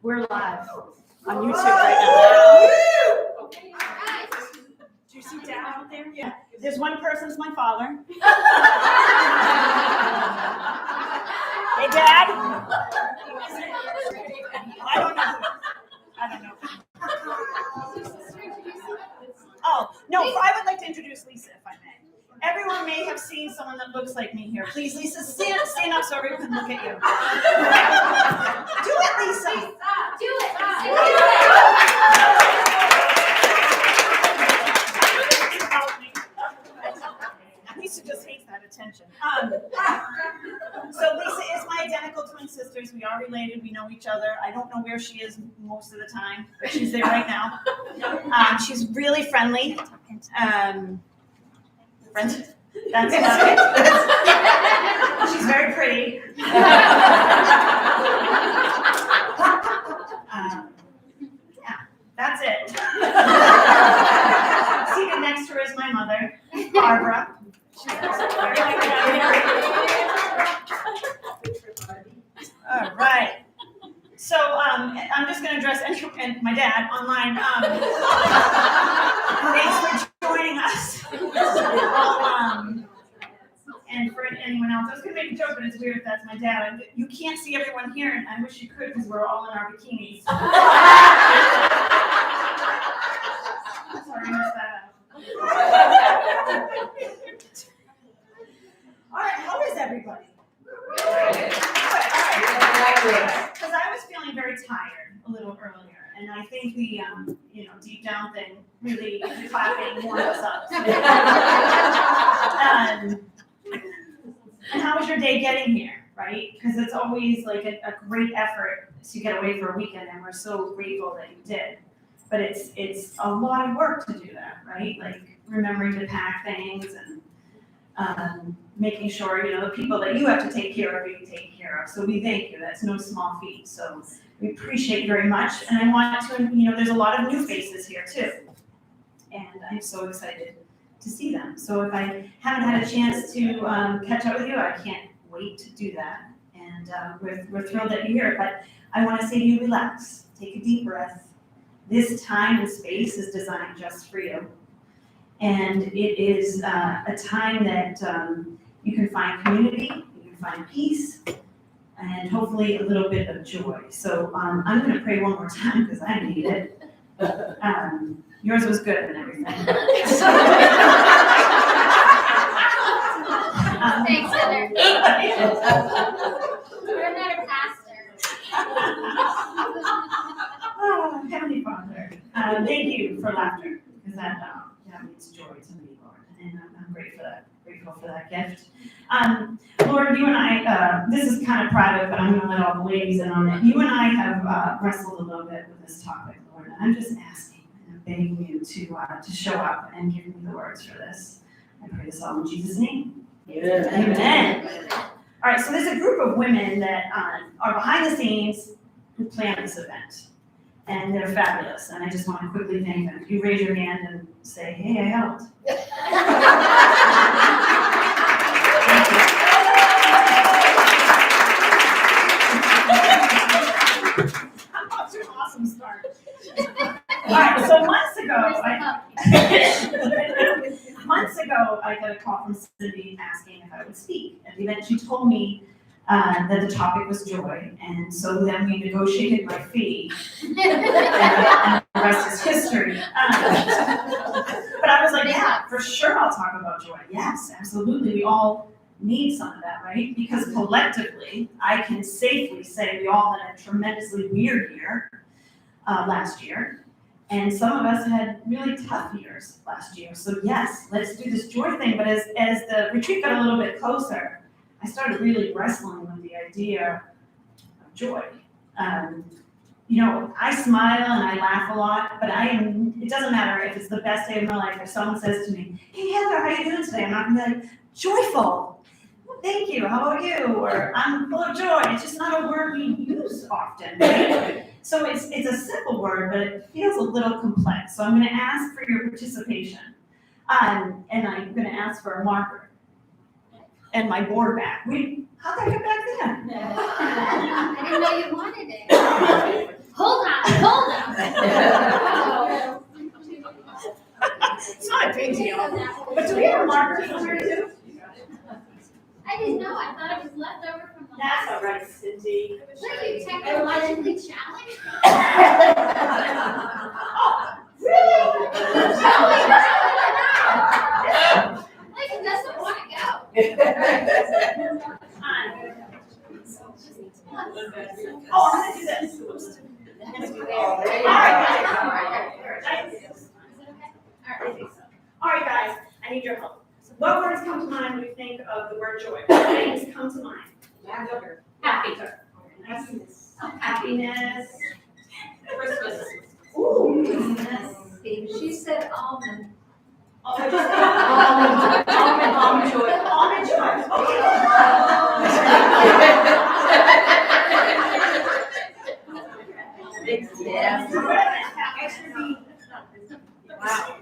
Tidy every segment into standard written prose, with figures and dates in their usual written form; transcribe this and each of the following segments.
We're live on YouTube right now. Do you see Dad out there? Yeah. There's one person's my father. Hey, Dad. I don't know. Oh, no, I would like to introduce Lisa, if I may. Everyone may have seen someone that looks like me here. Please, Lisa, stand up so everyone can look at you. Do it, Lisa. Do it. Lisa just hates that attention. So Lisa is my identical twin sisters. We are related. We know each other. I don't know where she is most of the time, but she's there right now. She's really friendly. That's about it. She's very pretty. Yeah, that's it. Seated next to her is my mother, Barbara. All right. So I'm just going to address and my dad online. Thanks for joining us. And for anyone else, I was going to make a joke, but it's weird if that's my dad. You can't see everyone here, and I wish you could because we're all in our bikinis. Sorry, I messed that up. All right, how is everybody? Because I was feeling very tired a little earlier, and I think the deep down thing really clapping warmed us up. And how was your day getting here, right? Because it's always like a great effort to get away for a weekend, and we're so grateful that you did. But it's a lot of work to do that, right? Like remembering to pack things and making sure, the people that you have to take care of, you take care of. So we thank you. That's no small feat. So we appreciate very much. And I want to, there's a lot of new faces here too. And I'm so excited to see them. So if I haven't had a chance to catch up with you, I can't wait to do that. And we're thrilled that you're here. But I want to say to you, relax. Take a deep breath. This time and space is designed just for you. And it is a time that you can find community, you can find peace, and hopefully a little bit of joy. So I'm going to pray one more time because I need it. Yours was good and everything. Thanks, Heather. We're not a pastor. Oh, Heavenly Father, thank you for laughter because that means joy to me, Lord, and I'm grateful for that gift. Lord, you and I, this is kind of private, but I'm going to let all the ladies in on it. You and I have wrestled a little bit with this topic, Lord, and I'm just asking and begging you to show up and give me the words for this. I pray this all in Jesus' name. Yeah. Amen. All right, so there's a group of women that are behind the scenes who plan this event. And they're fabulous, and I just want to quickly thank them. If you raise your hand and say, hey, I helped. I'm off to an awesome start. All right, so months ago, I got a call from Cindy asking if I would speak. At the event, she told me that the topic was joy, and so then we negotiated my fee, and the rest is history. But I was like, yeah, for sure I'll talk about joy. Yes, absolutely. We all need some of that, right? Because collectively, I can safely say we all had a tremendously weird year last year, and some of us had really tough years last year. So yes, let's do this joy thing. But as the retreat got a little bit closer, I started really wrestling with the idea of joy. I smile and I laugh a lot, but it doesn't matter if it's the best day of my life. If someone says to me, hey Heather, how are you doing today? I'm not gonna be like, joyful. Thank you, how about you? Or I'm full of joy. It's just not a word we use often, right? So it's a simple word, but it feels a little complex. So I'm gonna ask for your participation. And I'm gonna ask for a marker. And my board back. How'd that get back then? I didn't know you wanted it. challenge? Like, it doesn't want to go. Oh, I'm gonna do this. All right, guys, I need your help. What words come to mind when you think of the word joy? What things come to mind? Happy. Happiness. Christmas. Ooh, Christmas. She said almond. Almond joy. Almond joy. Okay. Yes. Wow.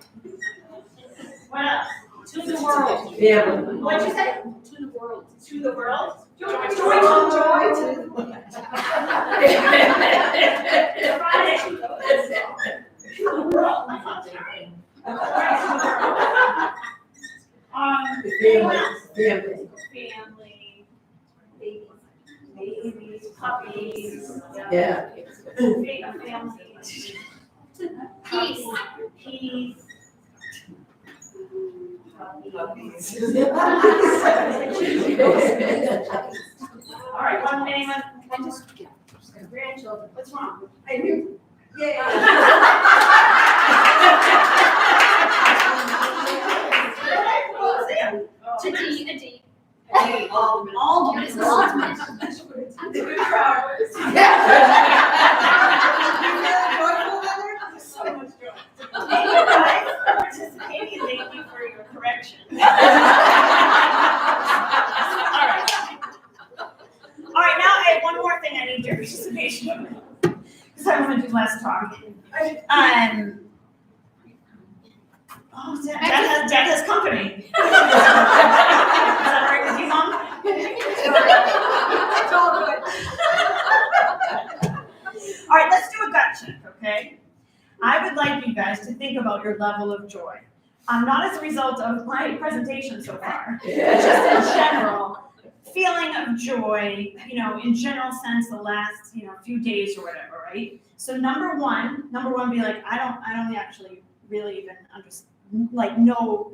What else? To the world. Yeah. What'd you say? To the world. To the world? Joy. Joy. Friday. To the world. Anyone else? Family. Babies, puppies. Yeah. Family. Peace. Peace. All right, anyone? Grandchildren. What's wrong? I do. To D, a D. Almond. What is almond? So much joy. Thank you guys for participating. Thank you for your correction. All right, now I have one more thing I need your participation in, because I want to do less talking. Dad has company. Is that all right with you, Mom? It's all good. All right, let's do a gut check, okay? I would like you guys to think about your level of joy. Not as a result of my presentation so far, but just in general, feeling of joy, in general sense, the last, few days or whatever, right? So number one, be like, I don't actually really even know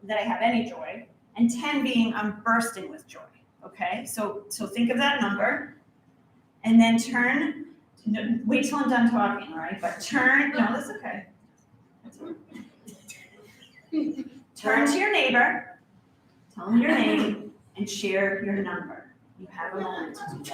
that I have any joy. And 10 being I'm bursting with joy, okay? So think of that number, and then turn. Wait till I'm done talking, all right? But turn. No, that's okay. Turn to your neighbor, tell them your name, and share your number. You have a moment to do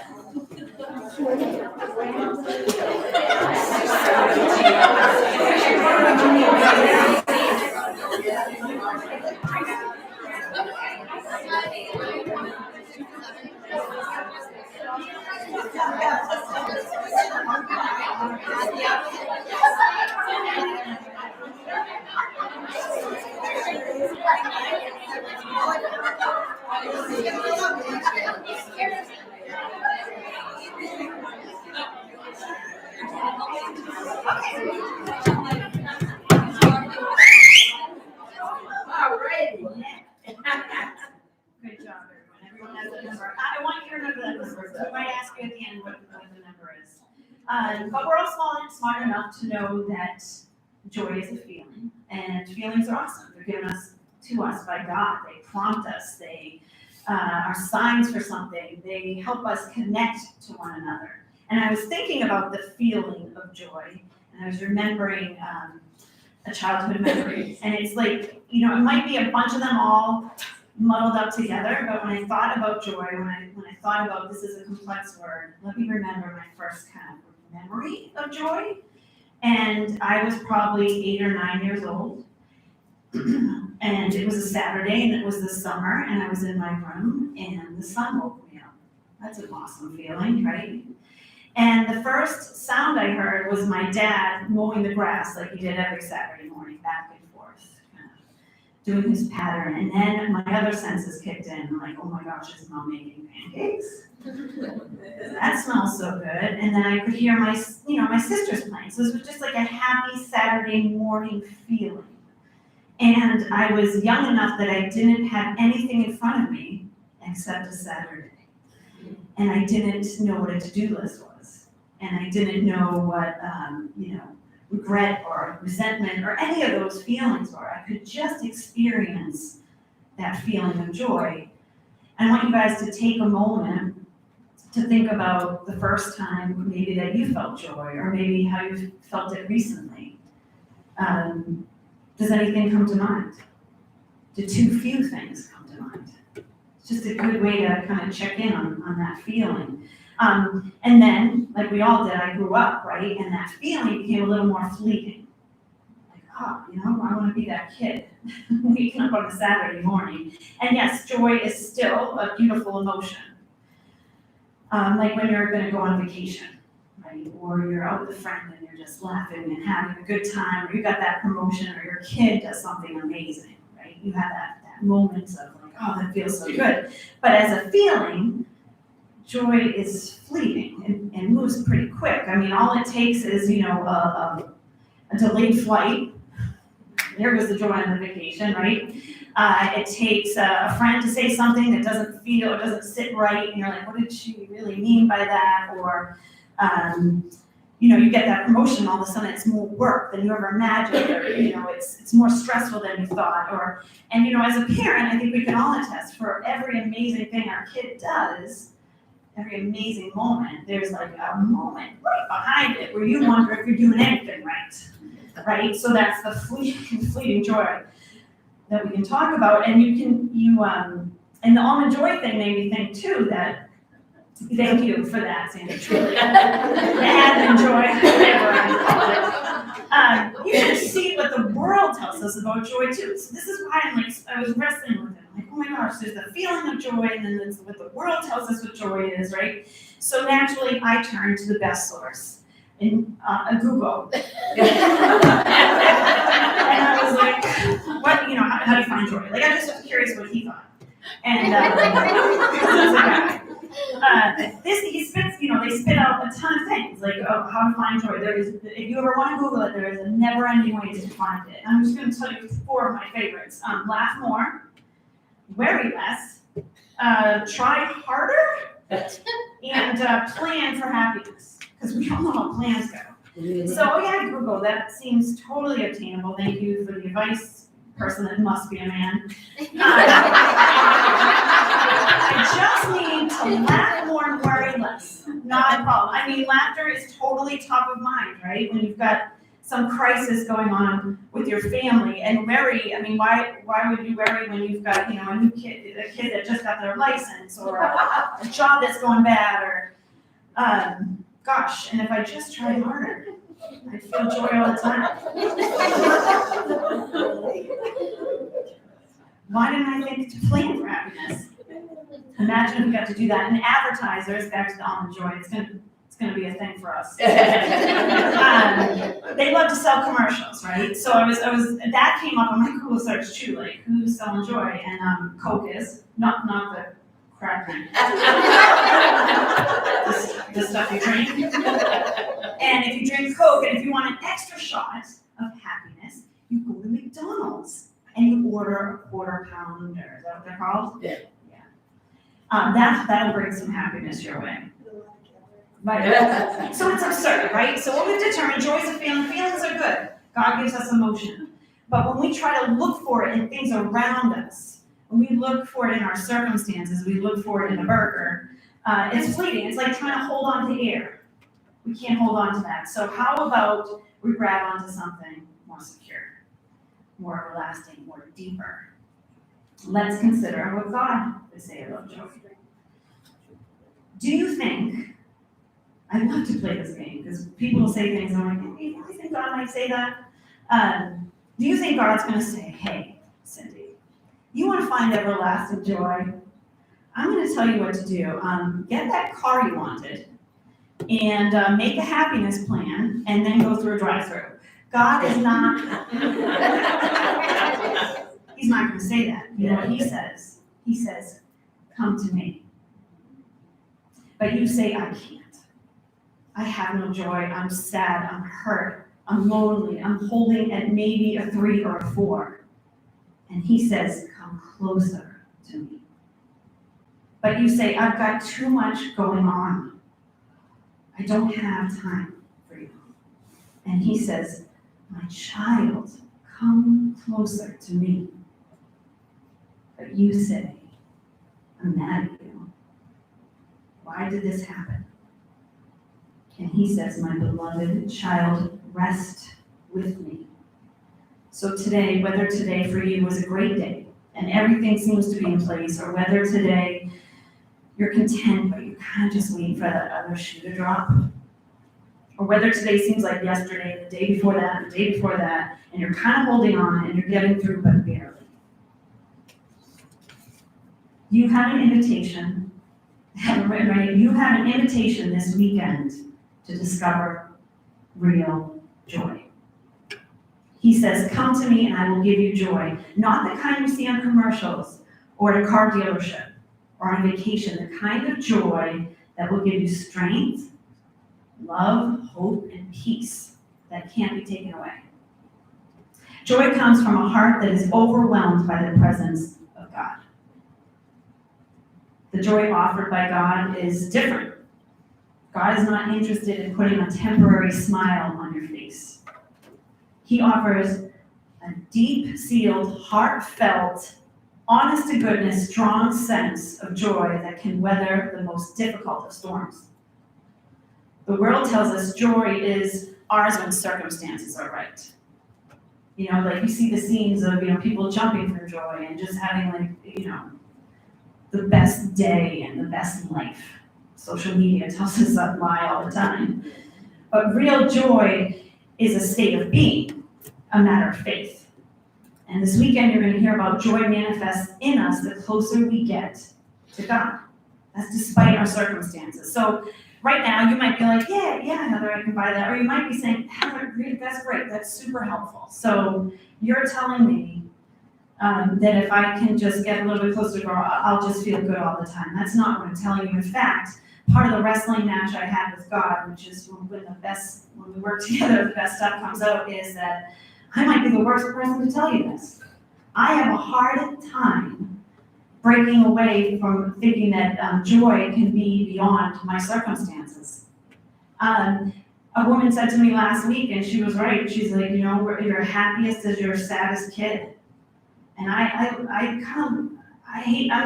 Good job, everyone. Everyone has that number. I want you to remember that number. So we might ask you at the end what the number is. But we're all smart enough to know that joy is a feeling, and feelings are awesome. They're given to us by God. They prompt us. They are signs for something. They help us connect to one another. And I was thinking about the feeling of joy, and I was remembering a childhood memory. And it's like, it might be a bunch of them all muddled up together, but when I thought about joy, when I thought about this is a complex word, let me remember my first kind of memory of joy. And I was probably 8 or 9 years old. And it was a Saturday, and it was the summer, and I was in my room, and the sun woke me up. That's an awesome feeling, right? And the first sound I heard was my dad mowing the grass like he did every Saturday morning, back and forth, kind of doing his pattern. And then my other senses kicked in. I'm like, oh my gosh, is Mom making pancakes? That smells so good. And then I could hear my sisters playing. So this was just like a happy Saturday morning feeling. And I was young enough that I didn't have anything in front of me except a Saturday. And I didn't know what a to-do list was. and I didn't know what, regret or resentment or any of those feelings were. I could just experience that feeling of joy. I want you guys to take a moment to think about the first time maybe that you felt joy, or maybe how you felt it recently. Does anything come to mind? Do too few things come to mind? It's just a good way to kind of check in on that feeling. And then, like we all did, I grew up, right? And that feeling became a little more fleeting. Like, I want to be that kid waking up on a Saturday morning. And yes, joy is still a beautiful emotion. Like when you're going to go on vacation, right? Or you're out with a friend and you're just laughing and having a good time, or you got that promotion, or your kid does something amazing, right? You have that moment of like, oh, that feels so good. But as a feeling, joy is fleeting and moves pretty quick. I mean, all it takes is, a delayed flight. There was the joy on the vacation, right? It takes a friend to say something that doesn't feel or doesn't sit right, and you're like, what did she really mean by that? Or, you get that promotion, all of a sudden it's more work than you ever imagined, or, it's more stressful than you thought. And as a parent, I think we can all attest, for every amazing thing our kid does, every amazing moment, there's like a moment right behind it where you wonder if you're doing anything right? So that's the fleeting joy that we can talk about. And and the almond joy thing made me think too that, thank you for that, Sandy, truly. The admin joy, whatever I call it. You can see what the world tells us about joy too. So this is why I was wrestling with it. I'm like, oh my gosh, there's the feeling of joy, and then there's what the world tells us what joy is, right? So naturally, I turned to the best source in Google. And I was like, how do you find joy? Like, I'm just curious what he thought. And he spits, they spit out a ton of things, like how to find joy. If you ever want to Google it, there is a never-ending way to find it. I'm just going to tell you 4 of my favorites. Laugh more, worry less, try harder, and plan for happiness. Because we all know how plans go. So Google, that seems totally obtainable. Thank you for the advice, person that must be a man. I just need to laugh more and worry less. Not a problem. I mean, laughter is totally top of mind, right? When you've got some crisis going on with your family. And worry, I mean, why would you worry when you've got, a new kid, a kid that just got their license, or a job that's going bad, or gosh, and if I just tried harder, I'd feel joy all the time. Why didn't I think to plan for happiness? Imagine if we got to do that. And advertisers, back to the almond joy, it's gonna be a thing for us. They love to sell commercials, right? So I was that came up on my Google search too, like who's selling joy, and Coke is not the crap drink. The stuff you drink. And if you drink Coke, and if you want an extra shot of happiness, you go to McDonald's and you order a quarter pounder. Is that what they're called? Yeah. That'll bring some happiness your way. Right. So it's absurd, right? So what we've determined, joy is a feeling. Feelings are good. God gives us emotion. But when we try to look for it in things around us, when we look for it in our circumstances, we look for it in a burger, it's fleeting. It's like trying to hold on to air. We can't hold on to that. So how about we grab onto something more secure, more everlasting, more deeper? Let's consider what God would say about joy. Do you think, I love to play this game because people will say things and I'm like, hey, I think God might say that. Do you think God's going to say, hey, Cindy, you want to find everlasting joy? I'm going to tell you what to do. Get that car you wanted and make a happiness plan and then go through a drive-through. God is not, he's not going to say that. You know what he says? He says, come to me. But you say, I can't. I have no joy. I'm sad. I'm hurt. I'm lonely. I'm holding at maybe a 3 or a 4. And he says, come closer to me. But you say, I've got too much going on. I don't have time for you. And he says, my child, come closer to me. But you say, I'm mad at you. Why did this happen? And he says, my beloved child, rest with me. So today, whether today for you was a great day and everything seems to be in place, or whether today you're content but you're kind of just waiting for that other shoe to drop, or whether today seems like yesterday, the day before that, the day before that, and you're kind of holding on and you're getting through but barely. You have an invitation, right? You have an invitation this weekend to discover real joy. He says, come to me and I will give you joy. Not the kind you see on commercials or at a car dealership or on vacation, the kind of joy that will give you strength, love, hope, and peace that can't be taken away. Joy comes from a heart that is overwhelmed by the presence of God. The joy offered by God is different. God is not interested in putting a temporary smile on your face. He offers a deep-sealed, heartfelt, honest-to-goodness, strong sense of joy that can weather the most difficult of storms. The world tells us joy is ours when circumstances are right. You know, like you see the scenes of, people jumping for joy and just having the best day and the best life. Social media tells us that lie all the time. But real joy is a state of being, a matter of faith. And this weekend you're going to hear about joy manifests in us the closer we get to God. That's despite our circumstances. So right now you might be like, yeah, Heather, I can buy that. Or you might be saying, Heather, that's great, that's super helpful. So you're telling me that if I can just get a little bit closer to God, I'll just feel good all the time. That's not what I'm telling you. In fact, part of the wrestling match I had with God, which is when we work together, the best stuff comes out, is that I might be the worst person to tell you this. I have a hard time breaking away from thinking that joy can be beyond my circumstances. A woman said to me last week, and she was right, she's like, you're happiest as your saddest kid. And I'm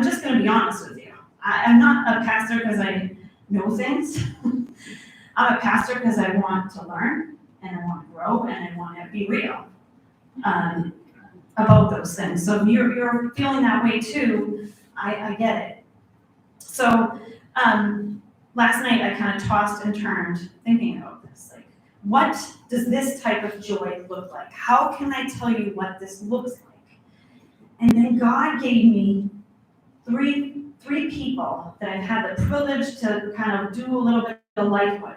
just going to be honest with you. I'm not a pastor because I know things. I'm a pastor because I want to learn and I want to grow and I want to be real about those things. So if you're feeling that way too, I get it. So last night I kind of tossed and turned thinking about this. Like, what does this type of joy look like? How can I tell you what this looks like? And then God gave me three people that I've had the privilege to kind of do a little bit of life with.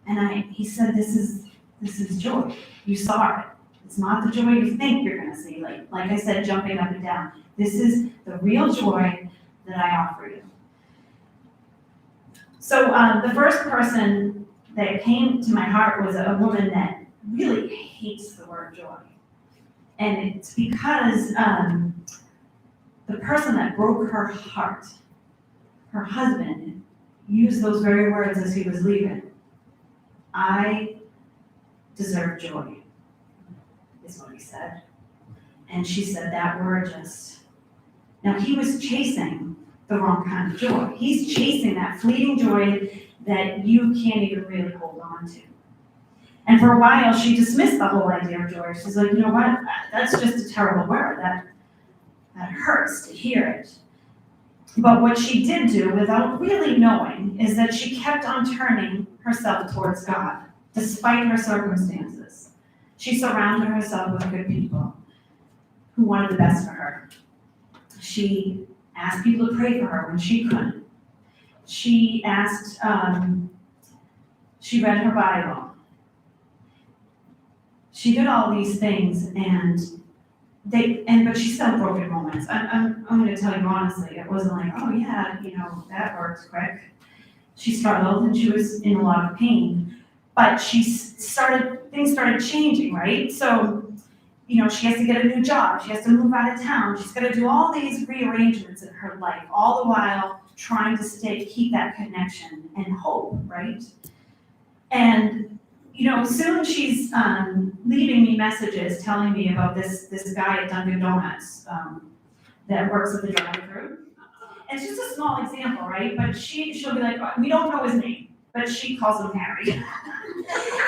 And he said, this is joy. You saw it. It's not the joy you think you're going to see. Like I said, jumping up and down. This is the real joy that I offer you. So the first person that came to my heart was a woman that really hates the word joy. And it's because the person that broke her heart, her husband, used those very words as he was leaving. I deserve joy, is what he said. And she said that word just... Now he was chasing the wrong kind of joy. He's chasing that fleeting joy that you can't even really hold on to. And for a while, she dismissed the whole idea of joy. She's like, you know what? That's just a terrible word. That hurts to hear it. But what she did do, without really knowing, is that she kept on turning herself towards God, despite her circumstances. She surrounded herself with good people who wanted the best for her. She asked people to pray for her when she couldn't. She asked, she read her Bible. She did all these things, but she still had broken moments. I'm going to tell you honestly, it wasn't like, oh yeah, that works quick. She struggled and she was in a lot of pain, but things started changing, right? So, she has to get a new job. She has to move out of town. She's got to do all these rearrangements in her life, all the while trying to keep that connection and hope, right? And, soon she's leaving me messages telling me about this guy at Dunkin' Donuts that works with the drive-thru. And it's just a small example, right? But she'll be like, we don't know his name, but she calls him Harry.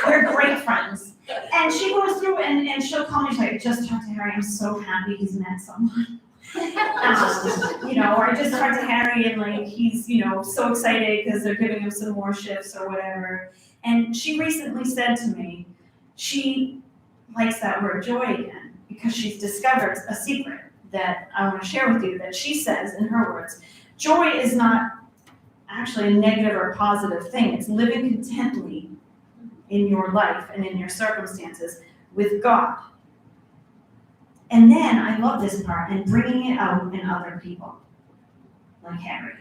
We're great friends. And she goes through and she'll call me, she's like, I just talked to Harry, I'm so happy he's met someone. Or I just talked to Harry and like, he's, so excited because they're giving him some more shifts or whatever. And she recently said to me, she likes that word joy again because she's discovered a secret that I want to share with you that she says in her words. Joy is not actually a negative or positive thing. It's living contently in your life and in your circumstances with God. And then I love this part, and bringing it out in other people, like Harry.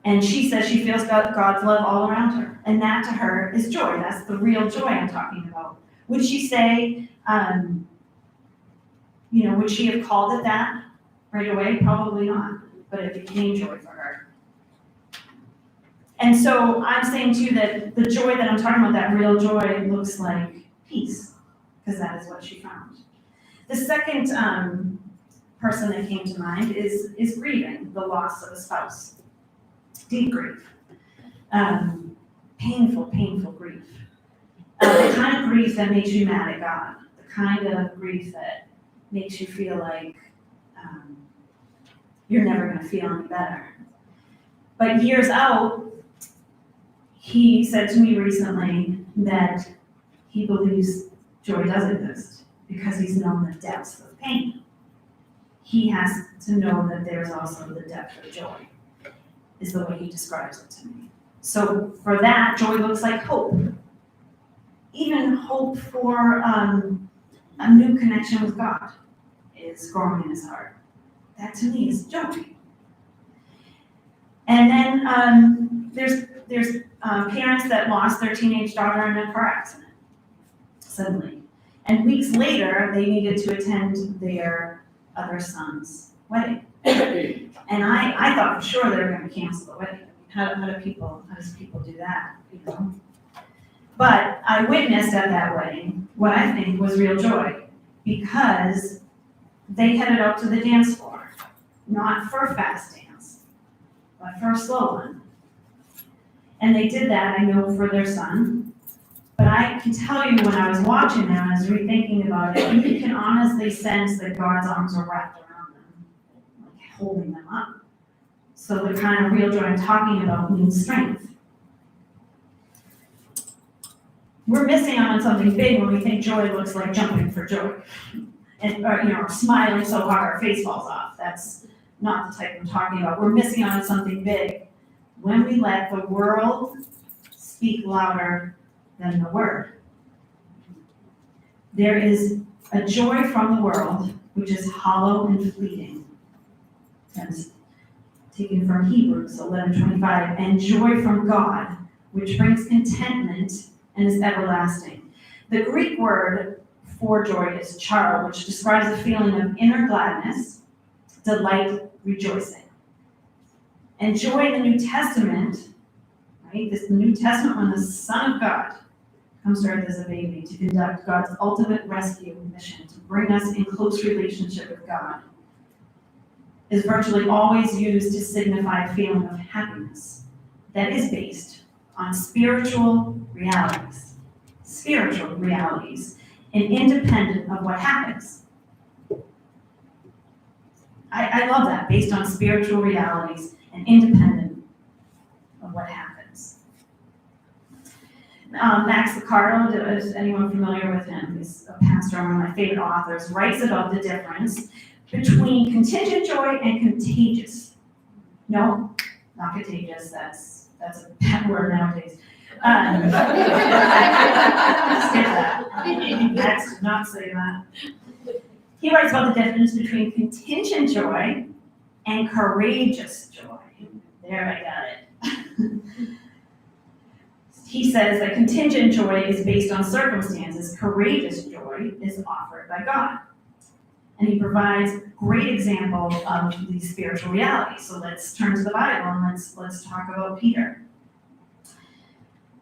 And she says she feels God's love all around her. And that to her is joy. That's the real joy I'm talking about. Would she say, would she have called it that right away? Probably not. But it became joy for her. And so I'm saying too that the joy that I'm talking about, that real joy, looks like peace, because that is what she found. The second person that came to mind is grieving the loss of a spouse. Deep grief. Painful grief. The kind of grief that makes you mad at God. The kind of grief that makes you feel like you're never going to feel any better. But years out, he said to me recently that he believes joy does exist because he's known the depths of pain. He has to know that there's also the depth of joy, is the way he describes it to me. So for that, joy looks like hope. Even hope for a new connection with God is growing in his heart. That to me is joy. And then there's parents that lost their teenage daughter in a car accident suddenly. And weeks later, they needed to attend their other son's wedding. And I thought for sure they were going to cancel the wedding. How does people do that? But I witnessed at that wedding what I think was real joy, because they headed out to the dance floor, not for a fast dance, but for a slow one. And they did that, I know, for their son. But I can tell you, when I was watching them, I was rethinking about it, you can honestly sense that God's arms are wrapped around them, like holding them up. So the kind of real joy I'm talking about means strength. We're missing out on something big when we think joy looks like jumping for joy. And, or smiling so hard our face falls off. That's not the type I'm talking about. We're missing out on something big when we let the world speak louder than the word. There is a joy from the world which is hollow and fleeting. That's taken from Hebrews 11:25. And joy from God, which brings contentment and is everlasting. The Greek word for joy is charo, which describes a feeling of inner gladness, delight, rejoicing. And joy in the New Testament, right? This New Testament, when the Son of God comes to earth as a baby to conduct God's ultimate rescue mission, to bring us in close relationship with God, is virtually always used to signify a feeling of happiness that is based on spiritual realities and independent of what happens. I love that, based on spiritual realities and independent of what happens. Max Lucado, is anyone familiar with him? He's a pastor, one of my favorite authors, writes about the difference between contingent joy and contagious. No, not contagious, that's a bad word nowadays. Skip that. Max did not say that. He writes about the difference between contingent joy and courageous joy. There, I got it. He says that contingent joy is based on circumstances. Courageous joy is offered by God. And he provides great example of these spiritual realities. So let's turn to the Bible and let's talk about Peter.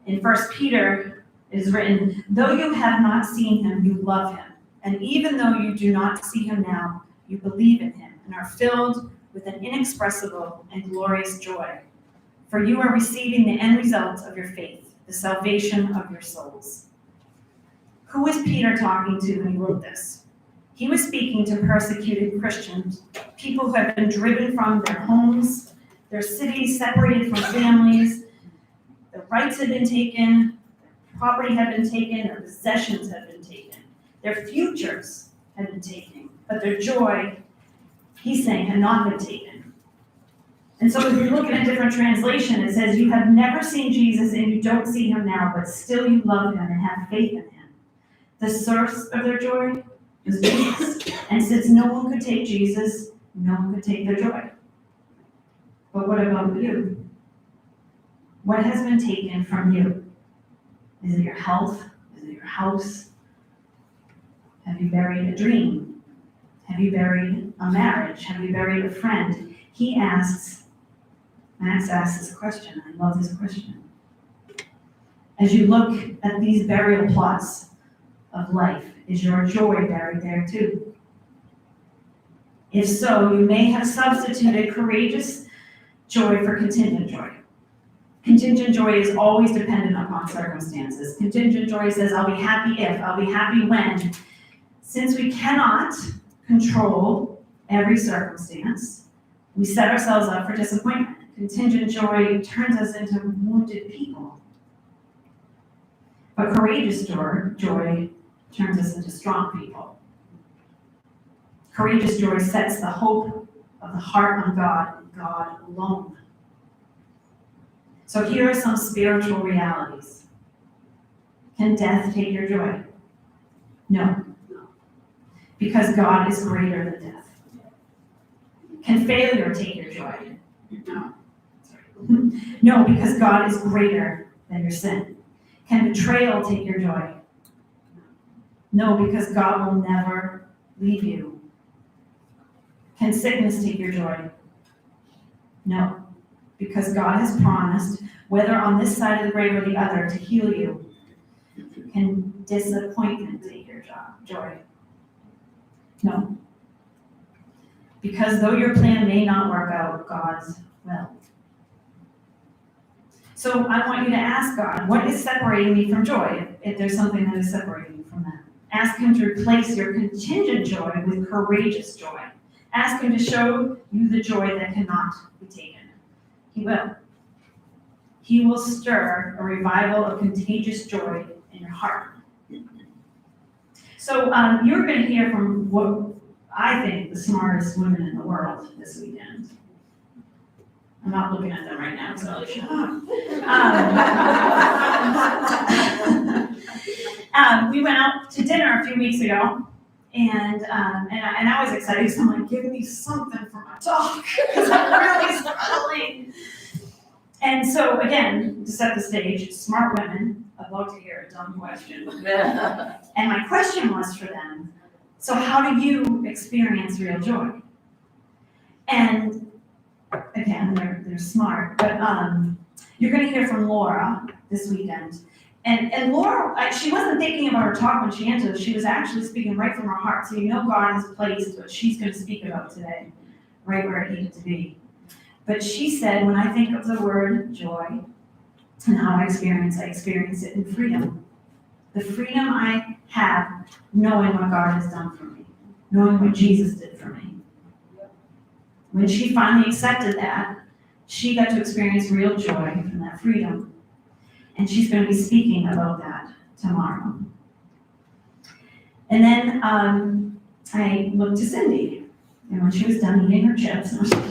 In 1 Peter it is written, though you have not seen him, you love him. And even though you do not see him now, you believe in him and are filled with an inexpressible and glorious joy. For you are receiving the end result of your faith, the salvation of your souls. Who was Peter talking to when he wrote this? He was speaking to persecuted Christians, people who have been driven from their homes, their cities, separated from families. Their rights had been taken, their property had been taken, their possessions had been taken. Their futures had been taken, but their joy, he's saying, had not been taken. And so if you look at a different translation, it says, you have never seen Jesus and you don't see him now, but still you love him and have faith in him. The source of their joy is Jesus. And since no one could take Jesus, no one could take their joy. But what about you? What has been taken from you? Is it your health? Is it your house? Have you buried a dream? Have you buried a marriage? Have you buried a friend? Max asks this question. I love this question. As you look at these burial plots of life, is your joy buried there too? If so, you may have substituted courageous joy for contingent joy. Contingent joy is always dependent upon circumstances. Contingent joy says, I'll be happy if, I'll be happy when. Since we cannot control every circumstance, we set ourselves up for disappointment. Contingent joy turns us into wounded people. But courageous joy turns us into strong people. Courageous joy sets the hope of the heart on God and God alone. So here are some spiritual realities. Can death take your joy? No. Because God is greater than death. Can failure take your joy? No. No, because God is greater than your sin. Can betrayal take your joy? No, because God will never leave you. Can sickness take your joy? No, because God has promised, whether on this side of the grave or the other, to heal you. Can disappointment take your joy? No. Because though your plan may not work out, God's will. So I want you to ask God, what is separating me from joy, if there's something that is separating you from that? Ask him to replace your contingent joy with courageous joy. Ask him to show you the joy that cannot be taken. He will. He will stir a revival of contagious joy in your heart. So you're going to hear from what I think the smartest women in the world this weekend. I'm not looking at them right now, so shut up. We went out to dinner a few weeks ago, and I was excited because I'm like, give me something for my talk, because I'm really struggling. And so again, to set the stage, smart women, I'd love to hear a dumb question. And my question was for them, so how do you experience real joy? And again, they're smart, but you're going to hear from Laura this weekend. And Laura, she wasn't thinking about her talk when she entered. She was actually speaking right from her heart. So you know God has placed what she's going to speak about today, right where it needed to be. But she said, when I think of the word joy and how I experience it in freedom. The freedom I have knowing what God has done for me, knowing what Jesus did for me. When she finally accepted that, she got to experience real joy from that freedom. And she's going to be speaking about that tomorrow. And then I looked to Cindy, and when she was done eating her chips, Must have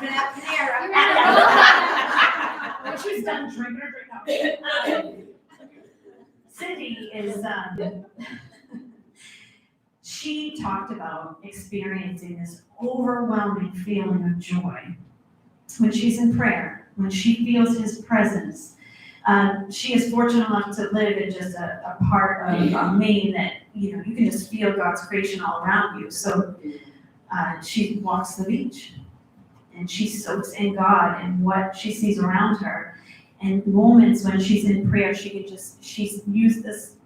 been after the era. when she was done drinking her drink, Cindy is, she talked about experiencing this overwhelming feeling of joy when she's in prayer, when she feels his presence, She is fortunate enough to live in just a part of Maine that, you know, you can just feel God's creation all around you. So she walks the beach and she soaks in God and what she sees around her. And moments when she's in prayer, she's used this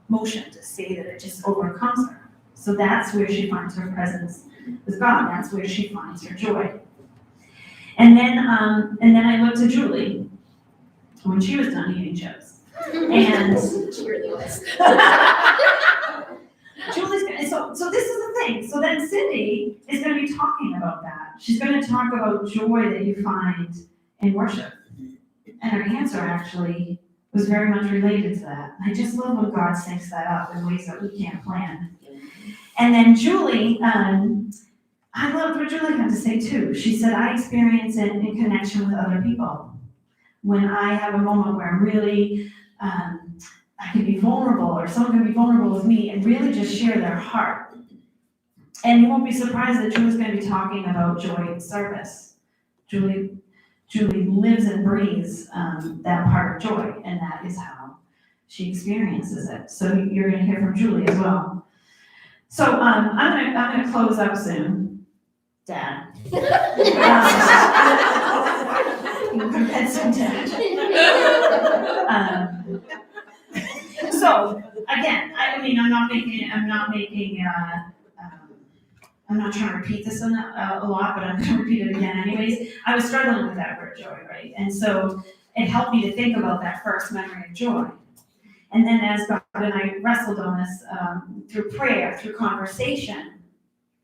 motion to say that it just overcomes her. So that's where she finds her presence with God. That's where she finds her joy. And then I looked to Julie when she was done eating chips. And She really was. Julie's gonna, so this is the thing. So then Cindy is gonna be talking about that. She's gonna talk about joy that you find in worship. And her answer actually was very much related to that. I just love when God syncs that up in ways that we can't plan. And then Julie, I loved what Julie had to say too. She said, I experience it in connection with other people. When I have a moment where I'm really, I can be vulnerable, or someone can be vulnerable with me and really just share their heart. And you won't be surprised that Julie's going to be talking about joy in service. Julie lives and breathes that part of joy, and that is how she experiences it. So you're going to hear from Julie as well. So I'm gonna close up soon, Dad. So again, I'm not trying to repeat this a lot, but I'm going to repeat it again anyways. I was struggling with that word joy, right? And so it helped me to think about that first memory of joy. And then as God and I wrestled on this through prayer, through conversation,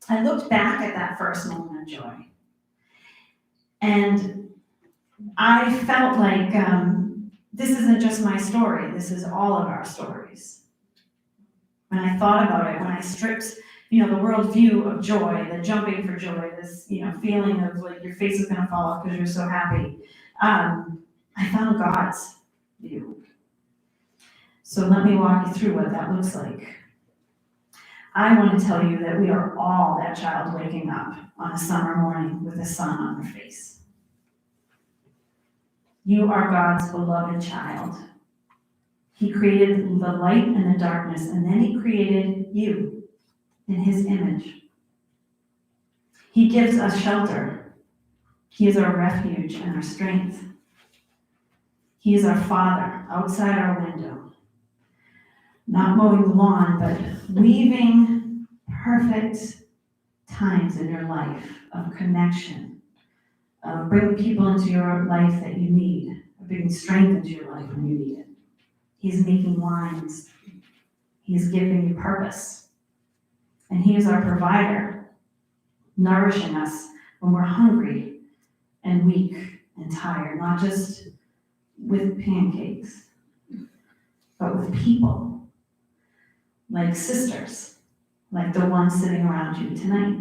I looked back at that first moment of joy. And I felt like this isn't just my story, this is all of our stories. When I thought about it, when I stripped, the worldview of joy, the jumping for joy, this, feeling of like your face is gonna fall off because you're so happy, I found God's view. So let me walk you through what that looks like. I want to tell you that we are all that child waking up on a summer morning with the sun on their face. You are God's beloved child. He created the light and the darkness, and then he created you in his image. He gives us shelter. He is our refuge and our strength. He is our Father outside our window, not mowing the lawn, but weaving perfect times in your life of connection, of bringing people into your life that you need, of bringing strength into your life when you need it. He's making lines. He's giving you purpose. And he is our provider, nourishing us when we're hungry and weak and tired, not just with pancakes, but with people, like sisters, like the ones sitting around you tonight.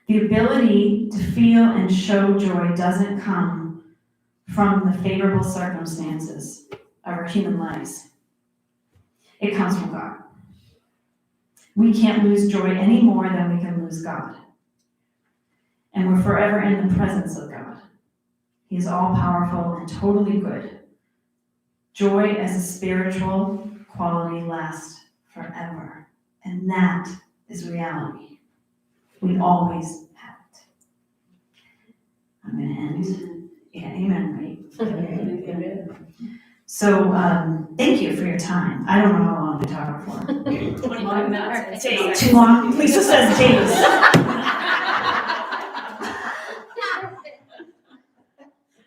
The ability to feel and show joy doesn't come from the favorable circumstances of our human lives. It comes from God. We can't lose joy any more than we can lose God. And we're forever in the presence of God. He is all-powerful and totally good. Joy as a spiritual quality lasts forever. And that is reality. We always have it. I'm going to end. Yeah, amen, right? Amen. So, thank you for your time. I don't know how long to talk for. 25 minutes. Days. Too long? Lisa says days.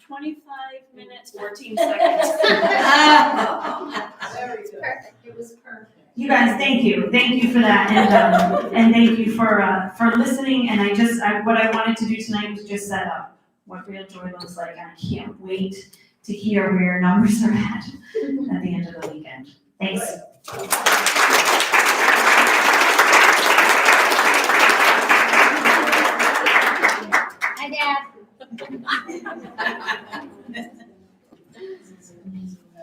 25 minutes, 14 seconds. Perfect, it was perfect. You guys, thank you. Thank you for that. And thank you for listening. And what I wanted to do tonight was just set up what real joy looks like. And I can't wait to hear where your numbers are at the end of the weekend. Thanks.